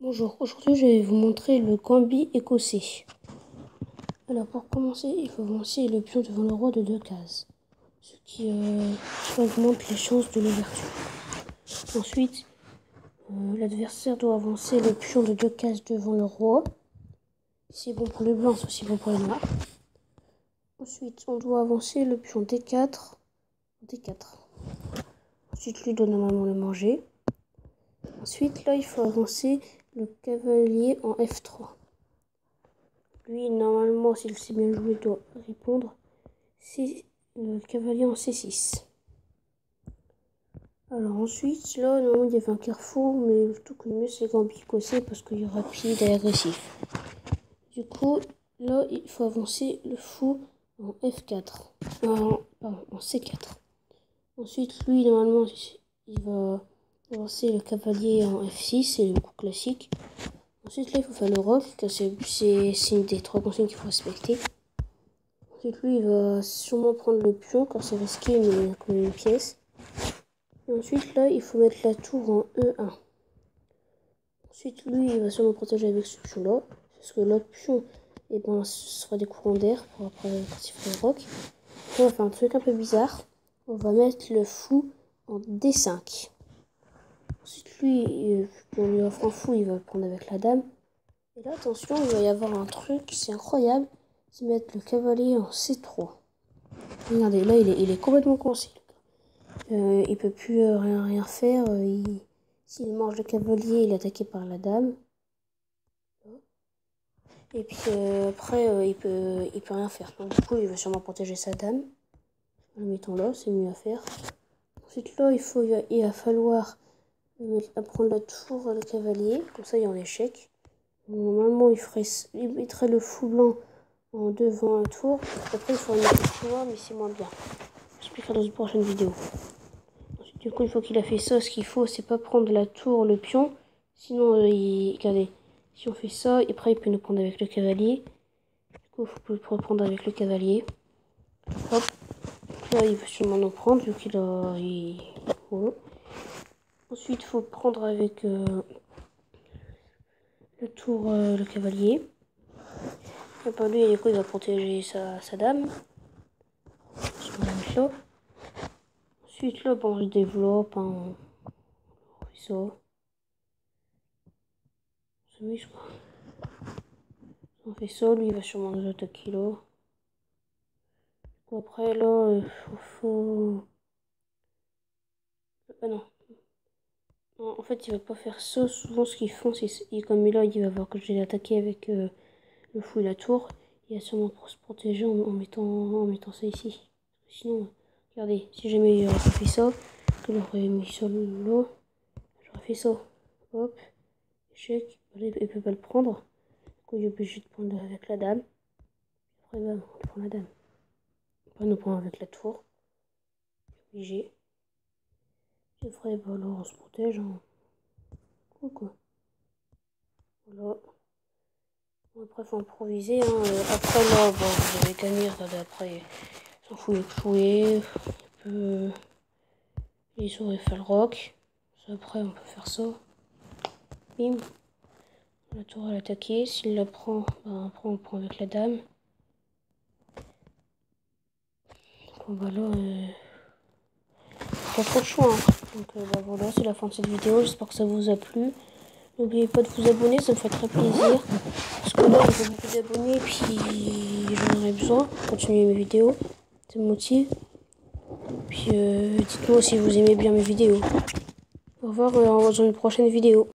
Bonjour, aujourd'hui je vais vous montrer le gambit écossais. Alors pour commencer, il faut avancer le pion devant le roi de 2 cases, ce qui augmente les chances de l'ouverture. Ensuite, l'adversaire doit avancer le pion de 2 cases devant le roi. C'est bon pour les blancs, c'est aussi bon pour les noirs. Ensuite, on doit avancer le pion D4. Ensuite, lui doit normalement le manger. Ensuite, là, il faut avancer le cavalier en F3. Lui, normalement, s'il sait bien jouer, doit répondre. C'est le cavalier en C6. Alors ensuite, là, normalement, il y avait un carrefour, mais tout que mieux, c'est gambit écossais parce qu'il est rapide et agressif. Du coup, là, il faut avancer le fou en F4. Pardon, en C4. Ensuite, lui, normalement, il va avancer le cavalier en F6, c'est le coup classique. Ensuite, là, il faut faire le roc, c'est une des 3 consignes qu'il faut respecter. Ensuite, lui, il va sûrement prendre le pion, car c'est risqué, mais il y a quand même une pièce. Et ensuite, là, il faut mettre la tour en E1. Ensuite, lui, il va sûrement protéger avec ce pion-là, parce que l'autre pion, eh ben, ce sera des courants d'air pour après quand il fait le roc. On va faire un truc un peu bizarre. On va mettre le fou en D5. Ensuite, lui, on lui offre un fou, il va le prendre avec la dame. Et là, attention, il va y avoir un truc, c'est incroyable, c'est mettre le cavalier en C3. Regardez, là, il est complètement coincé. Il peut plus rien faire. S'il mange le cavalier, il est attaqué par la dame. Et puis après, il peut rien faire. Donc du coup, il va sûrement protéger sa dame. En le mettant là, c'est mieux à faire. Ensuite, là, il va falloir prendre la tour, le cavalier. Comme ça, il est en échec. Normalement, il mettrait le fou blanc en devant la tour. Après, il faudrait mettre le fou noir, mais c'est moins bien. J'expliquerai dans une prochaine vidéo. Ensuite, du coup, une fois qu'il a fait ça, ce qu'il faut, c'est pas prendre la tour, le pion. Sinon, regardez, si on fait ça, et après, il peut nous prendre avec le cavalier. Du coup, il faut le prendre avec le cavalier. Hop. Là, il va sûrement nous prendre, vu qu'il a... Voilà. Ensuite, il faut prendre avec le tour, le cavalier. Et pas lui, du coup, il va protéger sa dame. Là. Ensuite, là, bon, on le développe, hein, on fait ça. On fait ça, lui, il va sûrement nous attaquer là. Après, là, faut... Ah non. Non, en fait, il va pas faire ça. Souvent, ce qu'ils font, c'est comme là, il va voir que je l'ai attaqué avec le fou et la tour. Il va sûrement pour se protéger en mettant ça ici. Sinon, regardez, si jamais il aurait fait ça, que j'aurais mis ça là, j'aurais fait ça. Hop, échec. Il peut pas le prendre. Du coup, il est obligé de prendre avec la dame. Après, bah, on prend la dame. On va nous prendre avec la tour. Obligé. Et après, bah, là, on se protège. Hein. Quoi. Voilà. Après, faut improviser. Hein. Après, là, bon, vous avez gagné. Regardez, après, s'en fout, il peut jouer. Il saurait faire le rock. Après, on peut faire ça. Bim. La tour, elle est attaquée. S'il la prend, bah, après, on prend avec la dame. Bon, bah là, pas trop de choix. Hein. Donc, bah, voilà, c'est la fin de cette vidéo. J'espère que ça vous a plu. N'oubliez pas de vous abonner, ça me fait très plaisir. Parce que là, j'ai beaucoup d'abonnés et puis j'en aurais besoin pour continuer mes vidéos. Ça me motive. Puis dites-moi si vous aimez bien mes vidéos. Au revoir, on se revoit dans une prochaine vidéo.